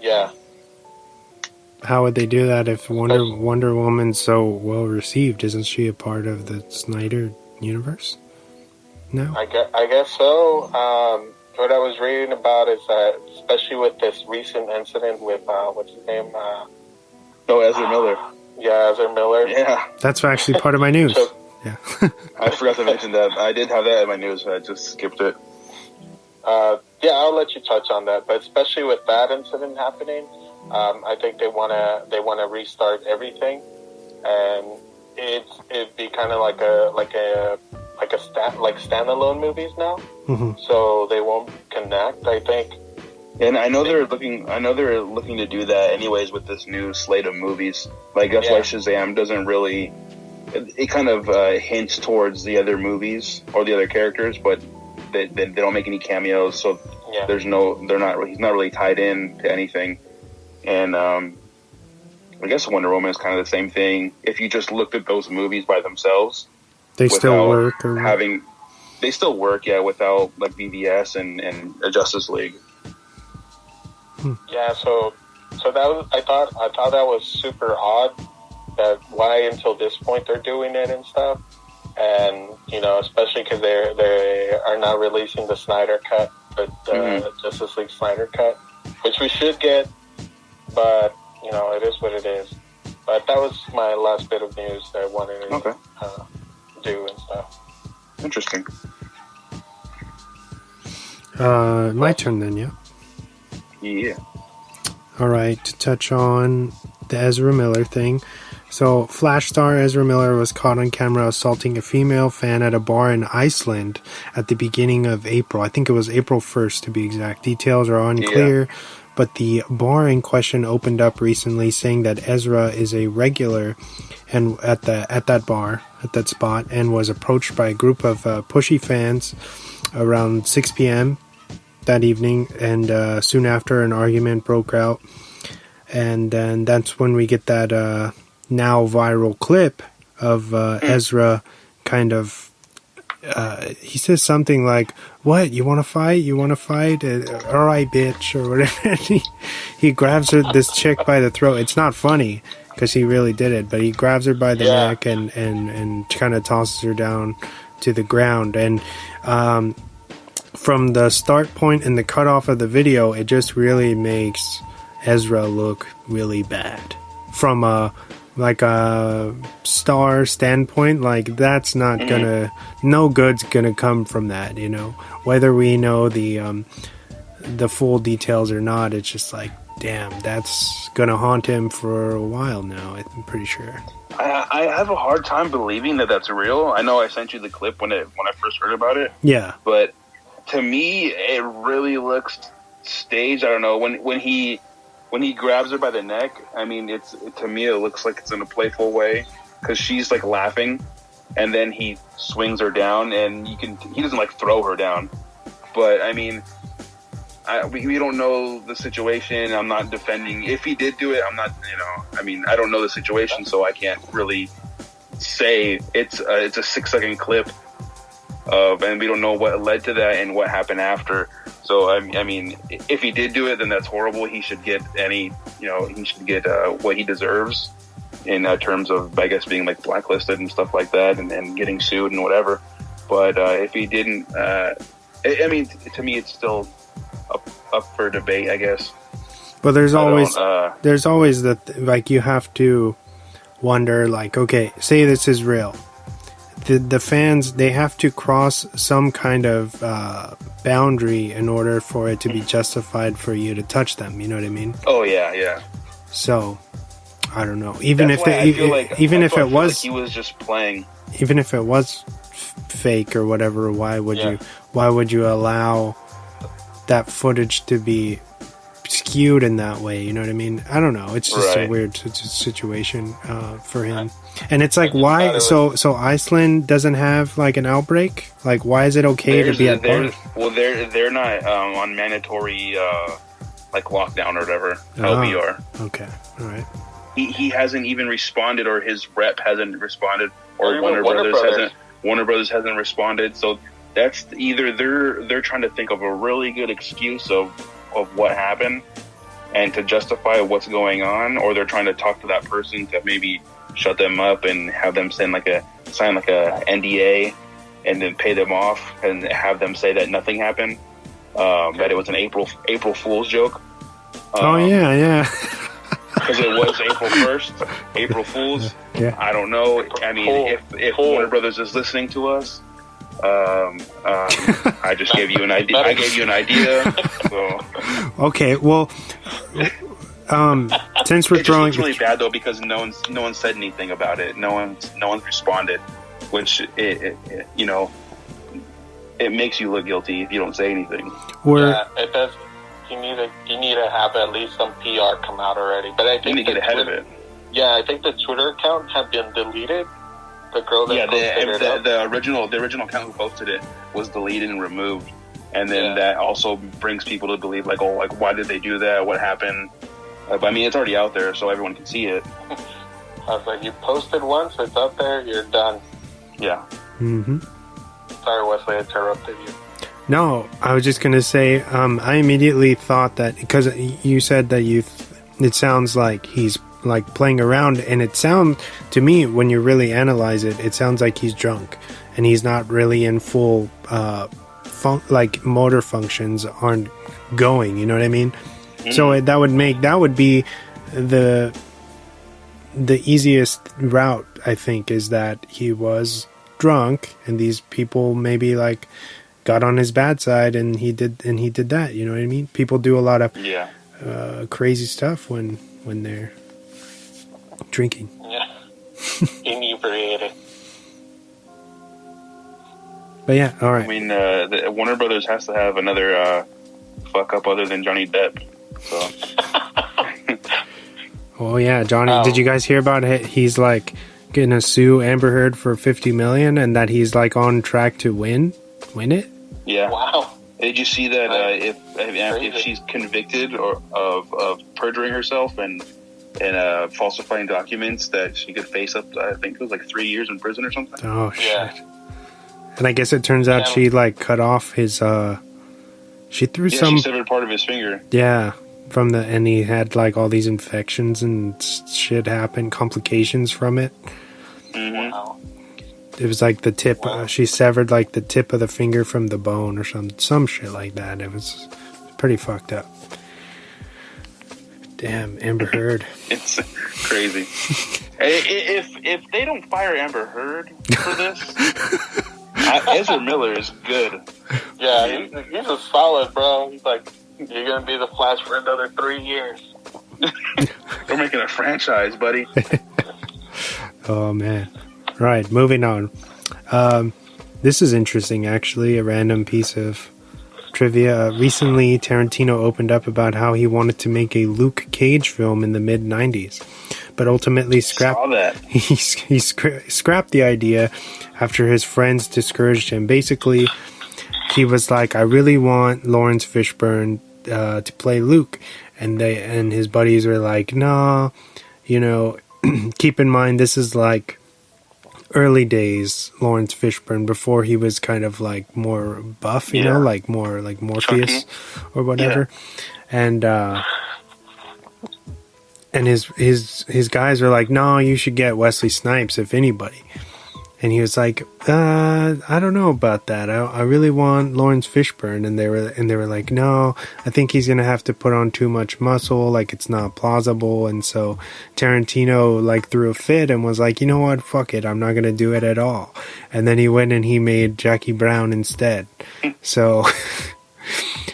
Yeah. How would they do that if Wonder Woman's so well received? Isn't she a part of the Snyder universe? No? I guess so. What I was reading about is that, especially with this recent incident with, what's his name? Ezra Miller. Yeah, Ezra Miller. Yeah. That's actually part of my news. So, yeah. I forgot to mention that. I did have that in my news. I just skipped it. Yeah, I'll let you touch on that. But especially with that incident happening, I think they wanna restart everything, and it'd be kind of like standalone movies now. Mm-hmm. So they won't connect, I think. And I know they're looking to do that anyways with this new slate of movies. Like that's why Shazam doesn't really. It kind of hints towards the other movies or the other characters, but they don't make any cameos. So he's not really tied in to anything. And I guess Wonder Woman is kind of the same thing. If you just looked at those movies by themselves, they still work. They still work, without like BVS and Justice League. Yeah, so that was, I thought that was super odd. That why until this point they're doing it and stuff, and especially because they are not releasing the Snyder cut, but Justice League Snyder cut, which we should get, but it is what it is. But that was my last bit of news that I wanted to do and stuff. Interesting. My turn then, yeah. Yeah. All right, to touch on the Ezra Miller thing. So, Flash star Ezra Miller was caught on camera assaulting a female fan at a bar in Iceland at the beginning of April. I think it was April 1st to be exact. Details are unclear, but the bar in question opened up recently saying that Ezra is a regular and at that bar, at that spot, and was approached by a group of pushy fans around 6 p.m. that evening, and soon after an argument broke out. And then that's when we get that now viral clip of Ezra kind of he says something like, "What, you want to fight? You want to fight? All right, bitch," or whatever. He grabs this chick by the throat. It's not funny because he really did it, but he grabs her by the neck and kind of tosses her down to the ground. And from the start point and the cutoff of the video, it just really makes Ezra look really bad. From a star standpoint, like that's not gonna, no good's gonna come from that, whether we know the full details or not. It's just like, damn, that's gonna haunt him for a while now, I'm pretty sure. I have a hard time believing that that's real. I know I sent you the clip when I first heard about it. Yeah. But to me, it really looks staged. I don't know, when he grabs her by the neck, I mean, to me it looks like it's in a playful way because she's like laughing, and then he swings her down, and he doesn't like throw her down, but I mean, we don't know the situation. I'm not defending if he did do it. I'm not, I mean, I don't know the situation, so I can't really say it's a 6-second clip and we don't know what led to that and what happened after. So I mean, if he did do it, then that's horrible. He should get what he deserves in terms of, I guess, being like blacklisted and stuff like that, and getting sued and whatever. But if he didn't, I mean, to me, it's still up for debate, I guess. But there's always like, you have to wonder, like, okay, say this is real. The fans, they have to cross some kind of boundary in order for it to be justified for you to touch them. You know what I mean? Oh yeah. So I don't know. Even if it was, he was just playing. Even if it was fake or whatever, why would you allow that footage to be skewed in that way? You know what I mean? I don't know. It's just a weird situation for him. And it's like, why? So Iceland doesn't have like an outbreak? Like, why is it okay to be at bars? Well, they're not on mandatory like lockdown or whatever. LBR. Okay. All right. He hasn't even responded, or his rep hasn't responded, or Warner Brothers hasn't responded. So that's either they're trying to think of a really good excuse of what happened, and to justify what's going on, or they're trying to talk to that person to maybe shut them up and have them sign like a NDA and then pay them off and have them say that nothing happened, that it was an April Fool's joke. Oh yeah. Because it was April 1st, April Fool's. Yeah. I don't know. I mean, if Warner Brothers is listening to us, I just gave you an idea. I gave you an idea. So. Okay, well, since we're throwing, it's really bad though because no one said anything about it. No one's responded, which it makes you look guilty if you don't say anything. Yeah, it does. You need to have at least some PR come out already. But I think you need to get ahead of it. Yeah, I think the Twitter account had been deleted. The girl that the original account who posted it was deleted and removed, and then that also brings people to believe like why did they do that? What happened? But I mean, it's already out there, so everyone can see it. I was like, you posted once, it's up there, you're done. Yeah. Mm-hmm. Sorry, Wesley, I interrupted you. No, I was just gonna say, I immediately thought that because you said that it sounds like he's like playing around, and it sounds to me when you really analyze it, it sounds like he's drunk and he's not really in full like motor functions aren't going. You know what I mean? Mm-hmm. So that would be the easiest route, I think, is that he was drunk and these people maybe like got on his bad side and he did that. You know what I mean? People do a lot of crazy stuff when they're drinking. Yeah. Inebriated. But yeah, all right. I mean, Warner Brothers has to have another fuck up other than Johnny Depp. So. Oh yeah, Johnny. Did you guys hear about it? He's like gonna sue Amber Heard for $50 million, and that he's like on track to win it. Yeah. Wow. Did you see that if she's convicted of perjuring herself and falsifying documents, that she could face up, I think it was like 3 years in prison or something? Oh shit! And I guess it turns out she like cut off his. She threw some. She severed part of his finger. Yeah, and he had like all these infections and shit happen, complications from it. Mm-hmm. Wow. It was like the tip. She severed like the tip of the finger from the bone or some shit like that. It was pretty fucked up. Damn, Amber Heard. It's crazy. If they don't fire Amber Heard for this, Ezra Miller is good. Yeah, he's a solid, bro. He's like, you're gonna be the Flash for another 3 years. We're making a franchise, buddy. Oh man. Right, moving on. This is interesting, actually, a random piece of trivia. Recently, Tarantino opened up about how he wanted to make a Luke Cage film in the mid-90s, but ultimately scrapped the idea after his friends discouraged him. Basically, he was like, I really want Lawrence Fishburne to play Luke, and his buddies were like, no, keep in mind this is like early days Lawrence Fishburne, before he was kind of like more buff, you know, like more like Morpheus or whatever. Yeah. And his guys were like, no, you should get Wesley Snipes if anybody. And he was like, I don't know about that. I really want Lawrence Fishburne. And they were like, no, I think he's gonna have to put on too much muscle. Like, it's not plausible. And so Tarantino like threw a fit and was like, you know what? Fuck it. I'm not gonna do it at all. And then he went and he made Jackie Brown instead. So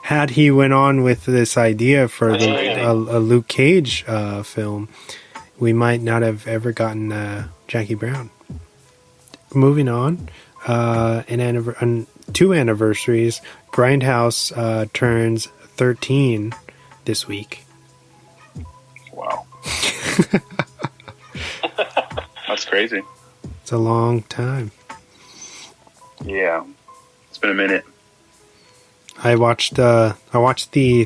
had he went on with this idea for a Luke Cage film, we might not have ever gotten Jackie Brown. Moving on, two anniversaries. Grindhouse turns 13 this week. Wow. That's crazy. It's a long time. Yeah. It's been a minute. I watched the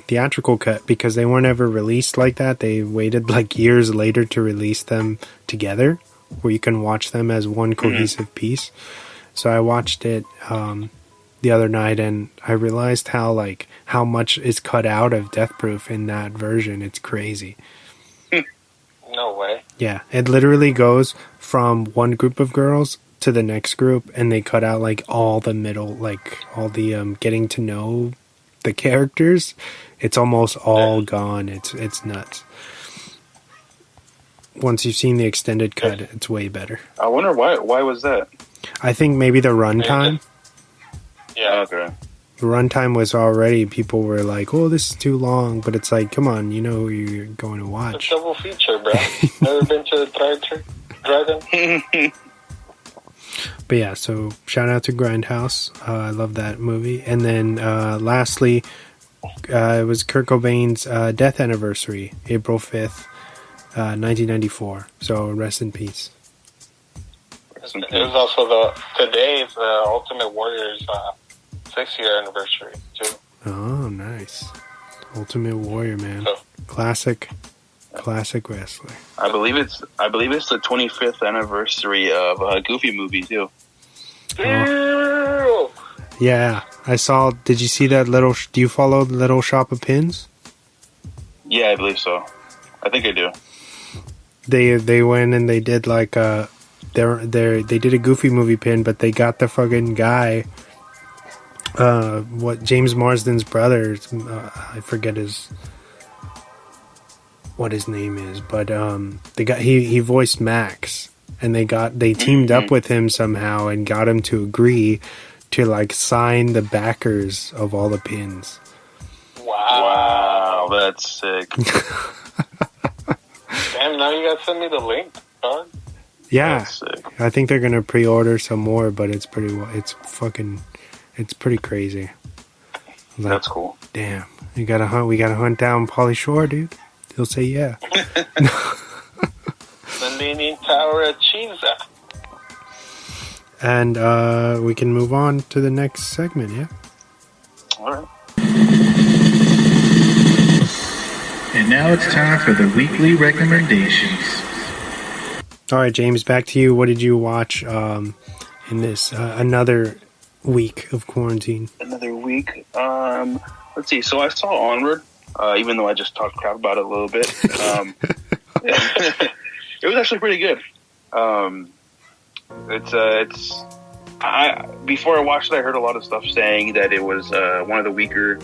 theatrical cut because they weren't ever released like that. They waited like years later to release them together, where you can watch them as one cohesive piece. So I watched it the other night, and I realized how much is cut out of Death Proof in that version. It's crazy. No way. Yeah, it literally goes from one group of girls to the next group, and they cut out like all the middle, like all the getting to know the characters. It's almost all gone. It's nuts. Once you've seen the extended cut, it's way better. I wonder why. Why was that? I think maybe the runtime. Yeah. Okay. The runtime was already, people were like, "Oh, this is too long," but it's like, come on, you know who you're going to It's a watch. double feature, bro. Never been to the drive-in? But yeah, so shout out to Grindhouse. I love that movie. And then lastly, it was Kurt Cobain's death anniversary, April 5th, 1994. So rest in peace. It was also today's Ultimate Warrior's 6-year anniversary too. Oh, nice. Ultimate Warrior, man. So, Classic wrestler. I believe it's the 25th anniversary of a Goofy movie too. Oh. Yeah, I saw. Did you see that little? Do you follow the Little Shop of Pins? Yeah, I believe so. I think I do. They went and they did like they did a Goofy movie pin, but they got the fucking guy. James Marsden's brother? I forget what his name is, but the guy he voiced Max, and they teamed up with him somehow and got him to agree to like sign the backers of all the pins. Wow, that's sick. Damn, now you gotta send me the link, dog. Yeah, That's sick. I think they're gonna pre-order some more, but it's pretty crazy. Like, That's cool. damn, we gotta hunt down Pauly Shore, dude. He'll say yeah. The Leaning Tower of Cheese. And we can move on to the next segment, yeah? All right. And now it's time for the weekly recommendations. All right, James, back to you. What did you watch in this another week of quarantine? Another week. Let's see. So I saw Onward, even though I just talked crap about it a little bit. It was actually pretty good. Before I watched it, I heard a lot of stuff saying that it was one of the weaker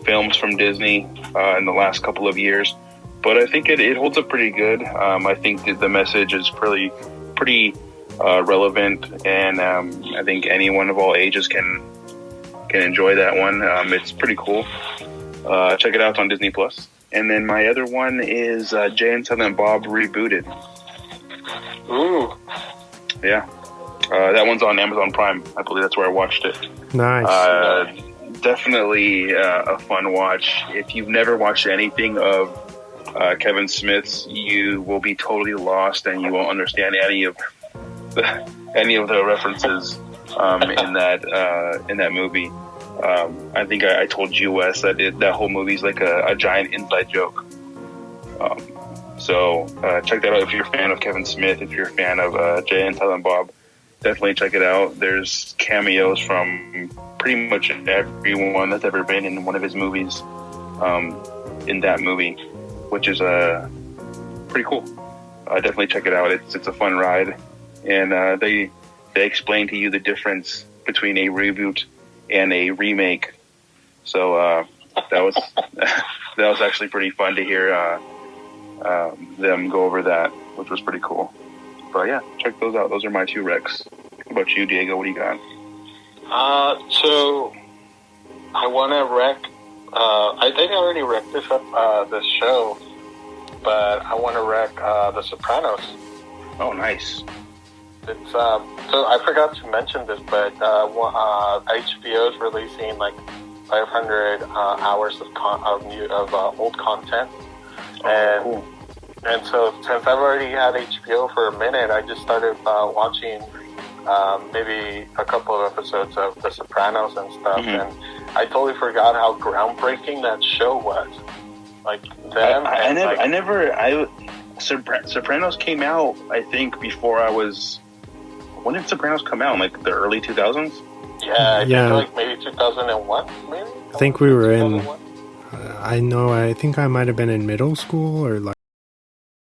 films from Disney in the last couple of years, but I think it holds up pretty good. I think that the message is pretty relevant, and I think anyone of all ages can enjoy that one. It's pretty cool. Check it out, it's on Disney Plus. And then my other one is Jay and Silent Bob Rebooted. Ooh. Yeah. That one's on Amazon Prime. I believe that's where I watched it. Nice. Definitely a fun watch. If you've never watched anything of Kevin Smith's, you will be totally lost, and you won't understand any of the references in that movie. I think I told you, Wes, that that whole movie's like a giant inside joke. So check that out if you're a fan of Kevin Smith. If you're a fan of Jay and Silent Bob, definitely check it out. There's cameos from pretty much everyone that's ever been in one of his movies in that movie, which is pretty cool. Definitely check it out. It's a fun ride, and they explain to you the difference between a reboot and a remake. So that was actually pretty fun to hear them go over that, which was pretty cool. But yeah, check those out. Those are my two recs. What about you, Diego? What do you got? So I want to rec. I think I already wrecked this show, but I want to wreck The Sopranos. Oh, nice. It's so I forgot to mention this, but HBO is releasing like 500 hours of old content, and cool. And so since I've already had HBO for a minute, I just started watching maybe a couple of episodes of The Sopranos and stuff, and I totally forgot how groundbreaking that show was. Like them, Sopranos came out, I think, before I was when did Sopranos come out? Like the early 2000s? Yeah, I Yeah. think like maybe 2001, maybe? I think we were in. 2001? I know. I think I might have been in middle school or like.